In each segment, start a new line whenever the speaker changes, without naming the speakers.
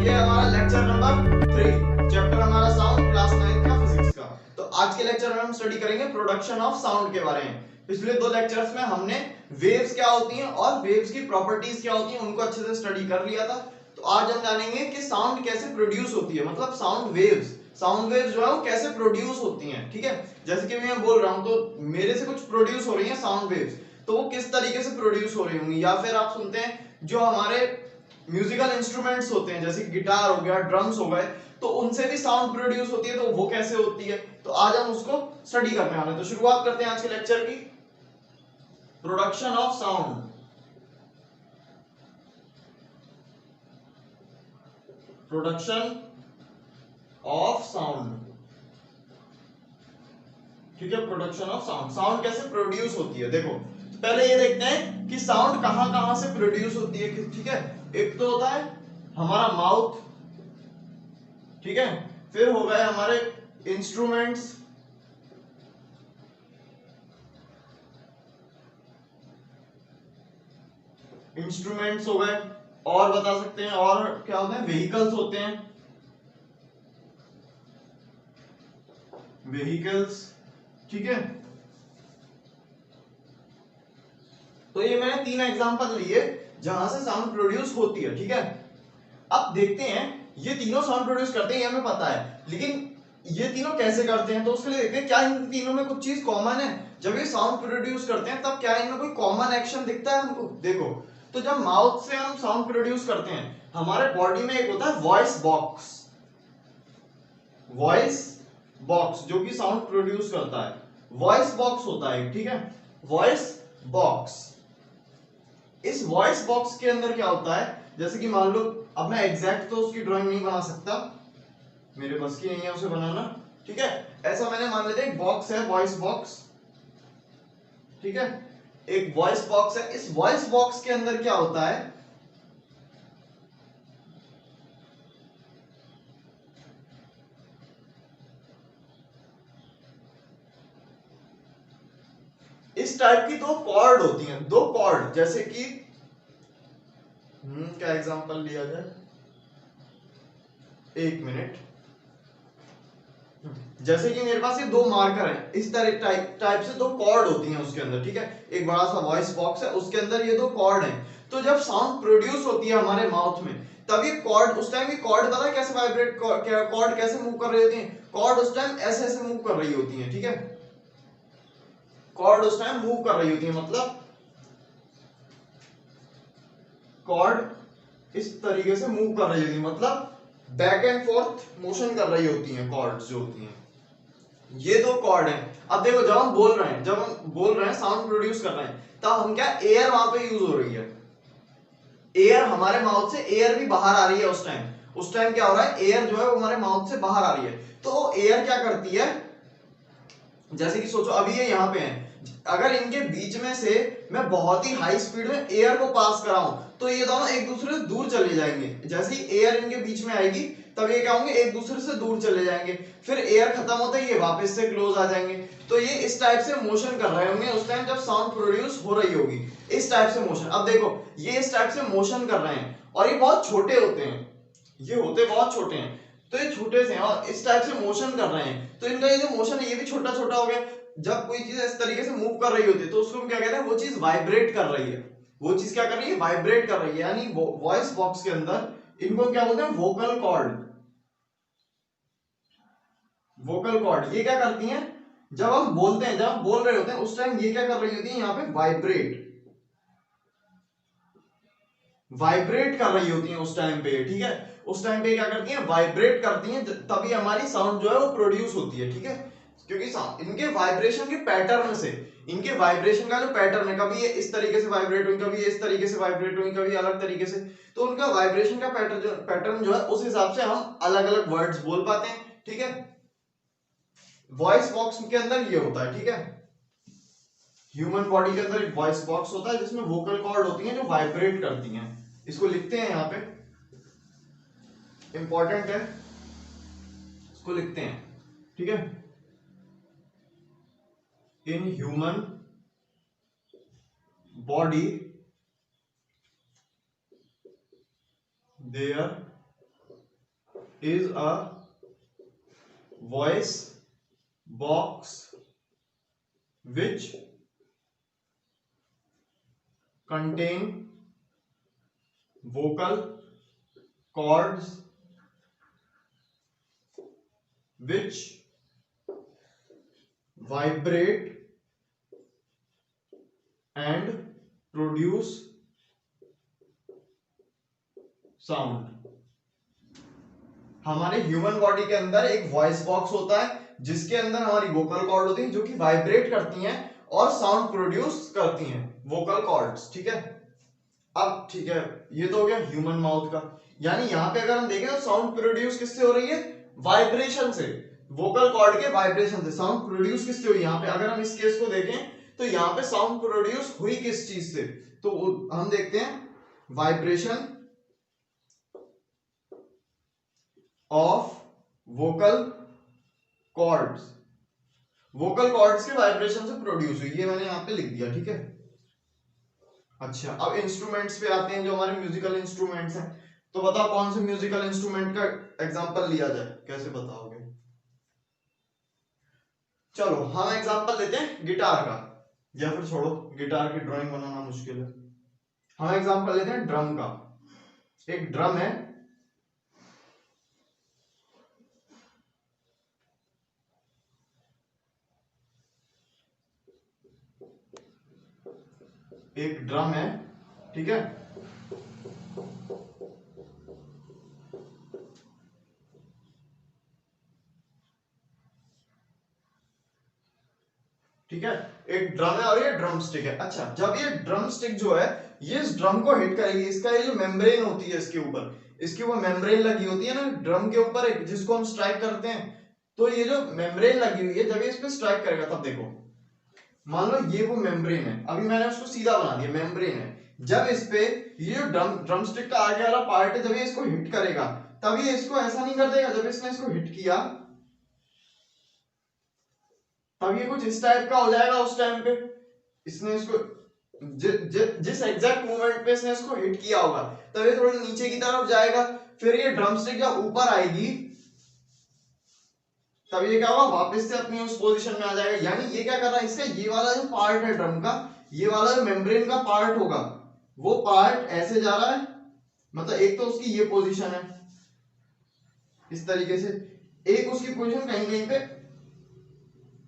ये हमारा lecture number 3, chapter हमारा साउंड, क्लास 9 का फिजिक्स का। तो आज के लेक्चर में हम स्टडी करेंगे प्रोडक्शन ऑफ साउंड के बारे में। पिछले दो लेक्चर्स में हमने वेव्स क्या होती हैं और वेव्स की प्रॉपर्टीज क्या होती हैं उनको अच्छे से स्टडी कर लिया था। तो आज हम जानेंगे कि साउंड कैसे प्रोड्यूस होती है, मतलब साउंड वेव्स जो है वो कैसे प्रोड्यूस होती हैं। ठीक है, जैसे कि मैं बोल रहा हूं तो मेरे से कुछ प्रोड्यूस हो रही है साउंड वेव्स, तो वो किस तरीके से प्रोड्यूस हो रही होंगी। या फिर आप सुनते हैं जो हमारे म्यूजिकल इंस्ट्रूमेंट्स होते हैं जैसे गिटार हो गया, ड्रम्स हो गए, तो उनसे भी साउंड प्रोड्यूस होती है, तो वो कैसे होती है, तो आज हम उसको स्टडी करने वाले हैं। तो शुरुआत करते हैं आज के लेक्चर की। Production of sound. Production of sound, ठीक है। प्रोडक्शन ऑफ साउंड, साउंड कैसे प्रोड्यूस होती है। देखो तो पहले ये देखते हैं कि साउंड कहां कहां से प्रोड्यूस होती है। ठीक है, एक तो होता है हमारा माउथ, ठीक है, फिर हो गए हमारे इंस्ट्रूमेंट्स, हो गए, और बता सकते हैं और क्या होते हैं, व्हीकल्स होते हैं, व्हीकल्स, ठीक है। तो ये मैंने 3 एग्जांपल लिए जहां से साउंड प्रोड्यूस होती है, ठीक है। अब देखते हैं ये तीनों साउंड प्रोड्यूस करते हैं, ये हमें पता है, लेकिन ये तीनों कैसे करते हैं। तो उसके लिए देखते हैं क्या इन तीनों में कुछ चीज कॉमन है। जब ये साउंड प्रोड्यूस करते हैं तब क्या इनमें कोई कॉमन एक्शन दिखता है हमको। देखो तो जब माउथ से हम साउंड प्रोड्यूस करते हैं, हमारे बॉडी में एक होता है वॉइस बॉक्स, जो कि साउंड प्रोड्यूस करता है। वॉइस बॉक्स होता है, ठीक है, वॉइस बॉक्स। इस वॉइस बॉक्स के अंदर क्या होता है, जैसे कि मान लो, अब मैं एग्जैक्ट तो उसकी ड्राइंग नहीं बना सकता, मेरे बस की नहीं है उसे बनाना, ठीक है। ऐसा मैंने मान लेते एक बॉक्स है, वॉइस बॉक्स, ठीक है, एक वॉइस बॉक्स है। इस वॉइस बॉक्स के अंदर क्या होता है, इस टाइप की दो कॉर्ड होती हैं, दो कॉर्ड, जैसे कि क्या एग्जांपल लिया जाए, एक मिनट। जैसे कि मेरे पास ये दो मार्कर हैं, इस तरह टाइप से दो कॉर्ड होती हैं उसके अंदर, ठीक है। एक बड़ा सा वॉइस बॉक्स है, उसके अंदर ये दो कॉर्ड हैं। तो जब साउंड प्रोड्यूस होती है हमारे माउथ में, तब ये कॉर्ड, उस टाइम ये कॉर्ड पता है कैसे वाइब्रेट, कॉर्ड कैसे मूव कर रही होती है। कॉर्ड उस टाइम ऐसे ऐसे मूव कर रही होती है, ठीक है। कॉर्ड उस टाइम मूव कर रही होती है, मतलब कॉर्ड इस तरीके से मूव कर रही होती है, मतलब बैक एंड फोर्थ मोशन कर रही होती हैं कॉर्ड्स जो होती हैं। ये दो कॉर्ड हैं। अब देखो जब हम बोल रहे हैं साउंड प्रोड्यूस कर रहे हैं, तब हम क्या, एयर वहां पे यूज हो रही है, एयर हमारे माउथ से एयर भी बाहर आ रही है। उस टाइम क्या हो रहा है, एयर जो है वो हमारे माउथ से बाहर आ रही है। तो एयर क्या करती है, जैसे कि सोचो अभी ये यहाँ पे है, अगर इनके बीच में से मैं बहुत ही हाई स्पीड में एयर को पास कराऊं, तो ये दोनों एक दूसरे से दूर चले जाएंगे। जैसे ही एयर इनके बीच में आएगी, तब ये क्या होंगे, एक दूसरे से दूर चले जाएंगे। फिर एयर खत्म होते ही ये वापस से क्लोज आ जाएंगे। तो ये इस टाइप से मोशन कर रहे होंगे उस टाइम जब साउंड प्रोड्यूस हो रही होगी, इस टाइप से मोशन। अब देखो ये इस टाइप से मोशन कर रहे हैं और ये बहुत छोटे होते हैं, ये होते बहुत छोटे हैं, तो ये छोटे से हैं और इस टाइप से मोशन कर रहे हैं, तो इनका ये जो मोशन है ये भी छोटा छोटा हो गया। जब कोई चीज इस तरीके से मूव कर रही होती है तो उसको हम क्या कहते हैं, वो चीज वाइब्रेट कर रही है। वो चीज क्या कर रही है, वाइब्रेट कर रही है। यानी वॉइस बॉक्स के अंदर इनको क्या बोलते हैं, वोकल कॉर्ड। वोकल कॉर्ड ये क्या करती हैं, जब हम बोलते हैं, जब हम बोल रहे होते हैं उस टाइम ये क्या कर रही होती है, यहाँ पे वाइब्रेट कर रही होती हैं उस टाइम पे, ठीक है। उस टाइम पे क्या करती हैं, वाइब्रेट करती हैं, तभी हमारी साउंड जो है वो प्रोड्यूस होती है, ठीक है। क्योंकि इनके वाइब्रेशन के पैटर्न से, इनके वाइब्रेशन का जो पैटर्न है, कभी ये इस तरीके से वाइब्रेट हुई, कभी ये इस तरीके से वाइब्रेट हुई, कभी अलग तरीके से, तो उनका वाइब्रेशन का पैटर्न जो है उस हिसाब से हम अलग अलग वर्ड्स बोल पाते हैं, ठीक है। वॉइस बॉक्स के अंदर ये होता है, ठीक है। ह्यूमन बॉडी के अंदर एक वॉइस बॉक्स होता है जिसमें वोकल कॉर्ड होती हैं जो वाइब्रेट करती हैं। इसको लिखते हैं, यहाँ पे इंपॉर्टेंट है, इसको लिखते हैं, ठीक है। In human body there is a voice box which contain vocal cords which vibrate and produce sound. हमारे ह्यूमन बॉडी के अंदर एक वॉइस बॉक्स होता है जिसके अंदर हमारी वोकल कॉर्ड होती है जो कि वाइब्रेट करती हैं और साउंड प्रोड्यूस करती हैं, वोकल कॉर्ड्स। ठीक है, अब ठीक है, ये तो हो गया ह्यूमन माउथ का। यानी यहां पे अगर हम देखें तो साउंड प्रोड्यूस किससे हो रही है? वाइब्रेशन से, वोकल कॉर्ड के वाइब्रेशन से। साउंड प्रोड्यूस किससे हुई? यहाँ पे अगर हम इस केस को देखें तो यहाँ पे साउंड प्रोड्यूस हुई किस चीज से? तो हम देखते हैं vibration of vocal cords, vocal cords के वाइब्रेशन से प्रोड्यूस हुई, ये मैंने यहाँ पे लिख दिया। ठीक है, अच्छा अब इंस्ट्रूमेंट्स पे आते हैं, जो हमारे म्यूजिकल इंस्ट्रूमेंट्स हैं। तो बताओ कौन से म्यूजिकल इंस्ट्रूमेंट का एग्जांपल लिया जाए, कैसे बताओगे? चलो हम एग्जांपल लेते हैं गिटार का, या फिर छोड़ो, गिटार की ड्राइंग बनाना मुश्किल है। हम एग्जांपल लेते हैं ड्रम का। एक ड्रम है, एक ड्रम है, ठीक है, ठीक है, एक ड्रम है और ये ड्रम स्टिक है। अच्छा, जब ये ड्रम स्टिक जो है ये इस ड्रम को हिट करेगी, इसका ये जो मेम्ब्रेन होती है इसके ऊपर, इसके ऊपर मेम्ब्रेन लगी होती है ना ड्रम के ऊपर, एक जिसको हम स्ट्राइक करते हैं, तो ये जो मेम्ब्रेन लगी हुई है जब ये इस पे स्ट्राइक करेगा तब देखो, मान लो ये वो मेम्ब्रेन है, अभी मैंने उसको सीधा बना दिया, मेम्ब्रेन है। जब इस पे ये जो ड्रम स्टिक का आगे वाला पार्ट है, जब ये इसको हिट करेगा तब ये इसको ऐसा नहीं कर देगा, जब इसने इसको हिट किया तब ये कुछ इस टाइप का हो जाएगा। उस टाइम पे इसने इसको जिस एग्जैक्ट मोमेंट पे इसने इसको हिट किया होगा तब ये थोड़ा नीचे की तरफ जाएगा, फिर ये ड्रमस्टिक जब ऊपर आएगी तब ये क्या होगा, वापस से अपनी उस पोजीशन में आ जाएगा। यानी ये क्या कर रहा है, इसका ये वाला जो पार्ट है ड्रम का, ये वाला जो मेम्ब्रेन का पार्ट होगा वो पार्ट ऐसे जा रहा है, मतलब एक तो उसकी ये पोजीशन है इस तरीके से, एक उसकी पोजीशन कहीं कहीं पे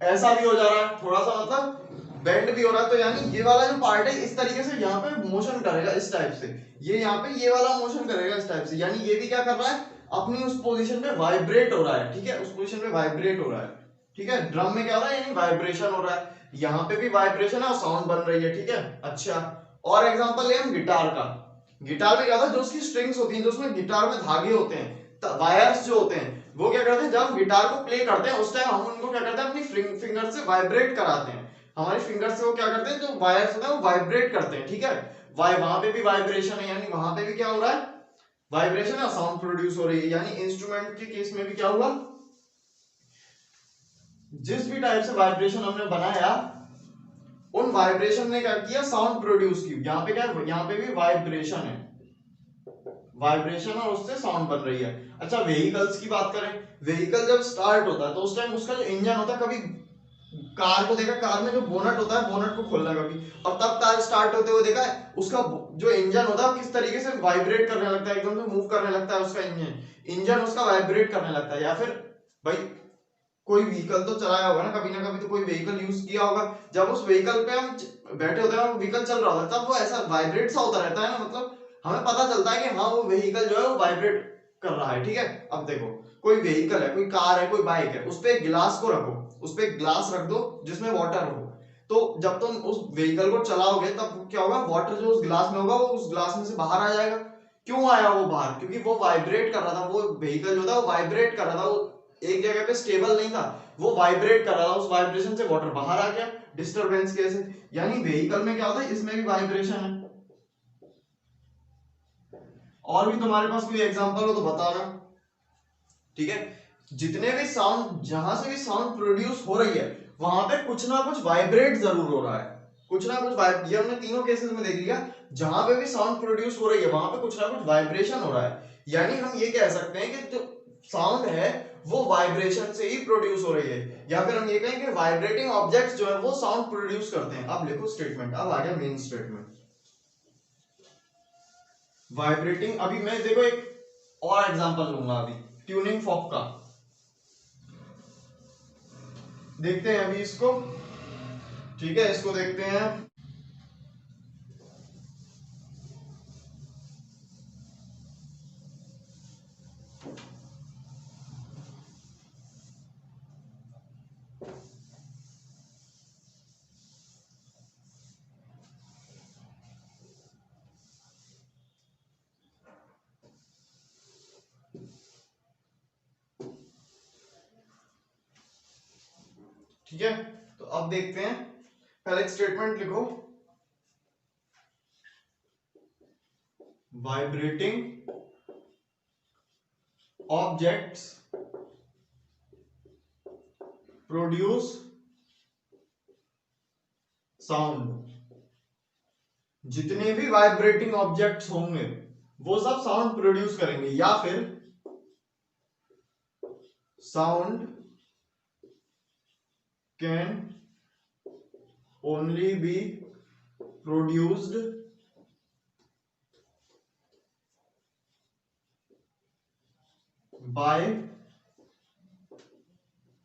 ऐसा भी हो जा रहा है, थोड़ा सा मतलब बेंड भी हो रहा है। तो यानी ये वाला जो पार्ट है इस तरीके से यहाँ पे मोशन करेगा इस टाइप से, ये यहाँ पे ये वाला मोशन करेगा इस टाइप से। यानी ये भी क्या कर रहा है, अपनी उस पोजीशन पे वाइब्रेट हो रहा है। ठीक है, उस पोजीशन पे वाइब्रेट हो रहा है। ठीक है, ड्रम में क्या हो रहा है, यानी वाइब्रेशन हो रहा है, यहाँ पे भी वाइब्रेशन है और साउंड बन रही है। ठीक है, अच्छा और एग्जांपल ले हम गिटार का। गिटार में क्या होता है, जो उसकी स्ट्रिंग्स होती हैं, जो उसमें गिटार में धागे होते हैं, वायर्स जो होते हैं, वो क्या करते हैं, जब हम गिटार को प्ले करते हैं उस टाइम हम उनको क्या करते हैं, अपनी फिंगर से वाइब्रेट कराते हैं। हमारी फिंगर से वो क्या करते हैं, जो वायर्स होते हैं वो वाइब्रेट करते हैं। ठीक है, वहां पे भी वाइब्रेशन है, यानी वहां पे भी क्या हो रहा है, वाइब्रेशन है, साउंड प्रोड्यूस हो रही है। यानी इंस्ट्रूमेंट के केस में भी क्या हुआ, जिस भी टाइप से वाइब्रेशन हमने बनाया उन वाइब्रेशन ने क्या किया, साउंड प्रोड्यूस की। यहाँ पे क्या है, यहाँ पे भी वाइब्रेशन है, वाइब्रेशन और उससे साउंड बन रही है। अच्छा व्हीकल्स की बात करें, व्हीकल जब स्टार्ट होता है तो उस टाइम उसका जो इंजन होता है, कभी कार को देखा, कार में जो बोनट होता है, बोनट को खोलना कभी, और तब कार स्टार्ट होते हुए देखा है, उसका जो इंजन होता है किस तरीके से वाइब्रेट करने लगता है, एकदम से मूव करने लगता है उसका इंजन उसका वाइब्रेट करने लगता है। या फिर भाई कोई व्हीकल तो चलाया होगा ना कभी तो कोई व्हीकल यूज किया होगा, जब उस व्हीकल पे हम बैठे होते हैं, व्हीकल चल रहा होता है, तब वो ऐसा वाइब्रेट सा होता रहता है ना, मतलब हमें पता चलता है कि हाँ वो व्हीकल जो है वो वाइब्रेट कर रहा है। ठीक है, अब देखो कोई व्हीकल है, कोई कार है, कोई बाइक है, उस पे एक गिलास को रखो, उस पे एक ग्लास रख दो जिसमें वाटर हो, तो जब तुम उस व्हीकल को चलाओगे तब क्या होगा, वाटर जो उस ग्लास में होगा वो उस ग्लास में से बाहर आ जाएगा। क्यों आया वो बाहर, क्योंकि वो वाइब्रेट कर रहा था, वो व्हीकल जो था वो वाइब्रेट कर रहा था, वो एक जगह पे स्टेबल नहीं था, वो वाइब्रेट कर रहा था, उस वाइब्रेशन से वाटर बाहर आ गया डिस्टरबेंस के से। यानी व्हीकल में क्या होता है, इसमें भी वाइब्रेशन है। और भी तुम्हारे पास कोई एग्जांपल हो तो बताना। ठीक है, जितने भी साउंड, जहां से भी साउंड प्रोड्यूस हो रही है वहां पे कुछ ना कुछ वाइब्रेट जरूर हो रहा है, कुछ ना कुछ ये हमने तीनों केसेस में देख लिया, जहां पे भी साउंड प्रोड्यूस हो रही है वहां पे कुछ ना कुछ वाइब्रेशन हो रहा है। यानी हम ये कह सकते हैं कि जो साउंड है वो वाइब्रेशन से ही प्रोड्यूस हो रही है, या फिर हम ये कहें कि वाइब्रेटिंग ऑब्जेक्ट्स जो है वो साउंड प्रोड्यूस करते हैं। अब लिखो स्टेटमेंट, अब आ गया मेन स्टेटमेंट। वाइब्रेटिंग, अभी मैं देखो एक और एग्जांपल लूंगा अभी ट्यूनिंग फॉक का, देखते हैं अभी इसको। ठीक है, इसको देखते हैं। ठीक है, तो अब देखते हैं, पहले एक स्टेटमेंट लिखो। Vibrating objects produce sound. जितने भी वाइब्रेटिंग ऑब्जेक्ट्स होंगे वो सब साउंड प्रोड्यूस करेंगे, या फिर sound can only be produced by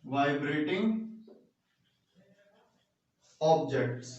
vibrating objects.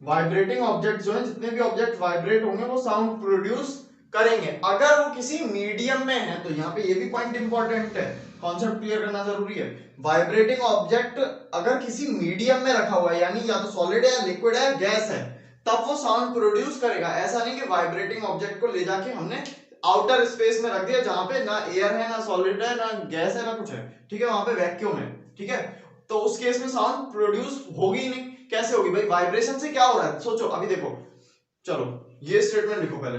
Vibrating object जो है, जितने भी ऑब्जेक्ट वाइब्रेट होंगे वो साउंड प्रोड्यूस करेंगे अगर वो किसी मीडियम में है। तो यहाँ पे ये भी पॉइंट इंपॉर्टेंट है, कॉन्सेप्ट क्लियर करना जरूरी है। वाइब्रेटिंग ऑब्जेक्ट अगर किसी मीडियम में रखा हुआ है, यानी या तो सॉलिड है, लिक्विड है, गैस है, तब वो साउंड प्रोड्यूस करेगा। ऐसा नहीं कि वाइब्रेटिंग ऑब्जेक्ट को ले जाके हमने आउटर स्पेस में रख दिया जहां पे ना एयर है, ना सॉलिड है, ना गैस है, ना कुछ है, ठीक है, वहां पे वैक्यूम है, ठीक है, तो उस केस में साउंड प्रोड्यूस होगी ही नहीं। कैसे होगी भाई? वाइब्रेशन से क्या हो रहा है, सोचो। अभी देखो, चलो ये स्टेटमेंट लिखो पहले,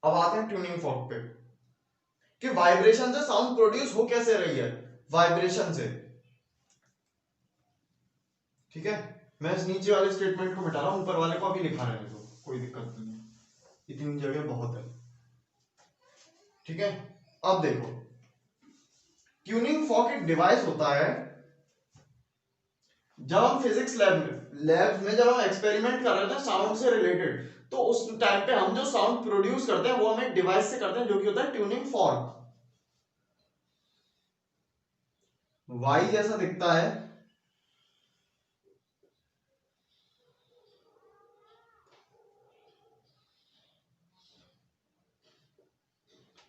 अब आते हैं ट्यूनिंग फॉर्क पे कि वाइब्रेशन से साउंड प्रोड्यूस हो कैसे रही है, वाइब्रेशन से। ठीक है, मैं इस नीचे वाले स्टेटमेंट को मिटा रहा हूं, ऊपर वाले को अभी लिखा रहने दो, कोई दिक्कत नहीं है, इतनी जगह बहुत है। ठीक है, अब देखो, ट्यूनिंग फॉर्क एक डिवाइस होता है। जब हम फिजिक्स लैब में जब हम एक्सपेरिमेंट कर रहे थे साउंड से रिलेटेड, तो उस टाइम पे हम जो साउंड प्रोड्यूस करते हैं वो हम एक डिवाइस से करते हैं जो कि होता है ट्यूनिंग फॉर्क। वाई जैसा दिखता है,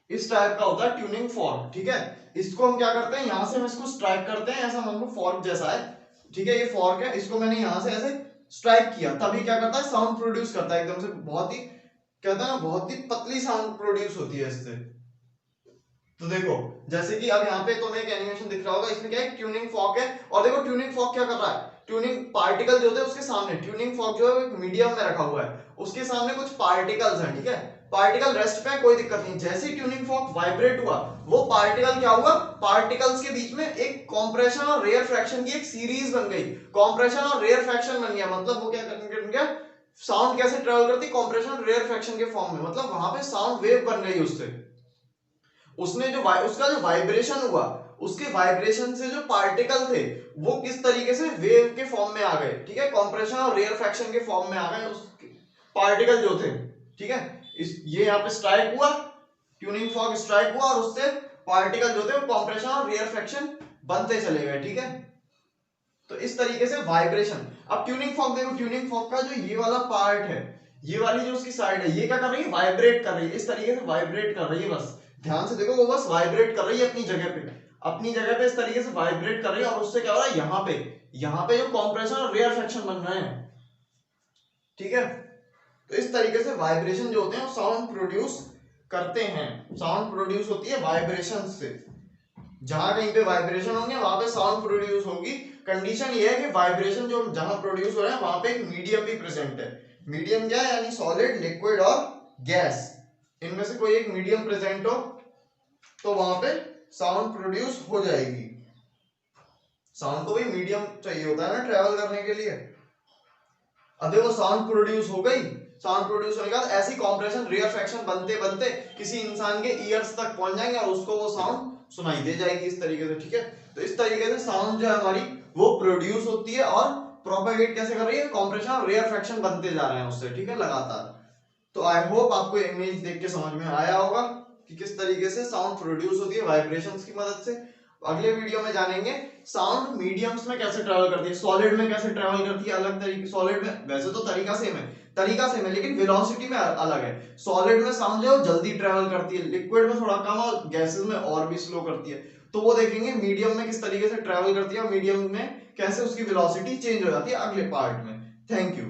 इस टाइप का होता है ट्यूनिंग फॉर्क। ठीक है, इसको हम क्या करते हैं, यहां से हम इसको स्ट्राइक करते हैं, ऐसा मान लो फॉर्क जैसा है। ठीक है, ये फॉर्क है, इसको मैंने यहां से ऐसे स्ट्राइक किया, तभी क्या करता है, साउंड प्रोड्यूस करता है एकदम से, बहुत ही कहता है ना, बहुत ही पतली साउंड प्रोड्यूस होती है इससे। तो देखो, जैसे कि अब यहाँ पे तुम्हें एक एनिमेशन दिख रहा होगा, इसमें क्या है, ट्यूनिंग फॉर्क है, और देखो ट्यूनिंग फॉर्क क्या कर रहा है, ट्यूनिंग पार्टिकल जो होते हैं उसके सामने, ट्यूनिंग फॉर्क जो है एक मीडियम में रखा हुआ है, उसके सामने कुछ पार्टिकल्स हैं। ठीक है, पार्टिकल रेस्ट पे, कोई दिक्कत नहीं। जैसे ही ट्यूनिंग फॉर्क वाइब्रेट हुआ, वो पार्टिकल क्या हुआ, पार्टिकल्स के बीच में एक कॉम्प्रेशन और रेयर फ्रैक्शन की एक सीरीज बन गई। कॉम्प्रेशन और रेयर फ्रैक्शन बन गया, मतलब वो क्या कर गया, साउंड कैसे ट्रेवल करती, कॉम्प्रेशन और रेयर फ्रैक्शन के फॉर्म में, मतलब वहां पे साउंड वेव बन गई उससे। उसने जो उसका जो वाइब्रेशन हुआ, उसके वाइब्रेशन से जो पार्टिकल थे वो किस तरीके से वेव के फॉर्म में आ गए। ठीक है, कंप्रेशन और रेयर फ्रैक्शन के फॉर्म में आ गए उस पार्टिकल जो थे। ठीक है, ये यहाँ पे स्ट्राइक हुआ, ट्यूनिंग फॉर्क स्ट्राइक हुआ, और उससे पार्टिकल जो थे वो कंप्रेशन और रेयर फ्रैक्शन बनते चले गए। ठीक है, तो इस तरीके से वाइब्रेशन। अब ट्यूनिंग फॉर्क देखो, ट्यूनिंग फॉर्क का जो ये वाला पार्ट है, ये वाली जो उसकी साइड है, ये क्या कर रही है, वाइब्रेट कर रही है, इस तरीके से वाइब्रेट कर रही है। बस ध्यान से देखो, वो बस वाइब्रेट कर रही है अपनी जगह पे, अपनी जगह पे इस तरीके से वाइब्रेट कर रही है, और उससे क्या हो रहा है, यहाँ पे जो कंप्रेशन और रेयर फ्रैक्शन बन रहे हैं। ठीक है, तो इस तरीके से वाइब्रेशन जो होते हैं वो साउंड प्रोड्यूस करते हैं। साउंड प्रोड्यूस होती है वाइब्रेशन से, जहां कहीं पे वाइब्रेशन होंगे वहां पे साउंड प्रोड्यूस होगी। कंडीशन ये है कि वाइब्रेशन जो जहां प्रोड्यूस हो रहा है वहां पे एक मीडियम भी प्रेजेंट है। मीडियम क्या है, यानी सॉलिड, लिक्विड और गैस, इनमें से कोई एक मीडियम प्रेजेंट हो तो वहां पे साउंड प्रोड्यूस हो जाएगी। साउंड को भी मीडियम चाहिए होता है ना ट्रेवल करने के लिए। अब देखो साउंड प्रोड्यूस हो गई, साउंड प्रोड्यूस होने के बाद ऐसी कॉम्प्रेशन रेयरफेक्शन बनते बनते किसी इंसान के ईयर्स तक पहुंच जाएंगे और उसको वो साउंड सुनाई दे जाएगी इस तरीके से, ठीक है। तो इस तरीके से साउंड जो है हमारी वो प्रोड्यूस होती है और प्रोपेगेट कैसे कर रही है, कॉम्प्रेशन और रेयरफेक्शन बनते जा रहे हैं उससे, ठीक है, लगातार। तो आई होप आपको इमेज देख के समझ में आया होगा कि किस तरीके से साउंड प्रोड्यूस होती है वाइब्रेशंस की मदद से। अगले वीडियो में जानेंगे साउंड मीडियम्स में कैसे ट्रैवल करती है, सॉलिड में कैसे ट्रैवल करती है, अलग तरीके, सॉलिड में वैसे तो तरीका सेम है लेकिन वेलोसिटी में अलग है। सॉलिड में साउंड जो जल्दी ट्रैवल करती है, लिक्विड में थोड़ा कम और गैसेस में और भी स्लो करती है। तो वो देखेंगे मीडियम में किस तरीके से ट्रैवल करती है और मीडियम में कैसे उसकी वेलोसिटी चेंज हो जाती है अगले पार्ट में। Thank you.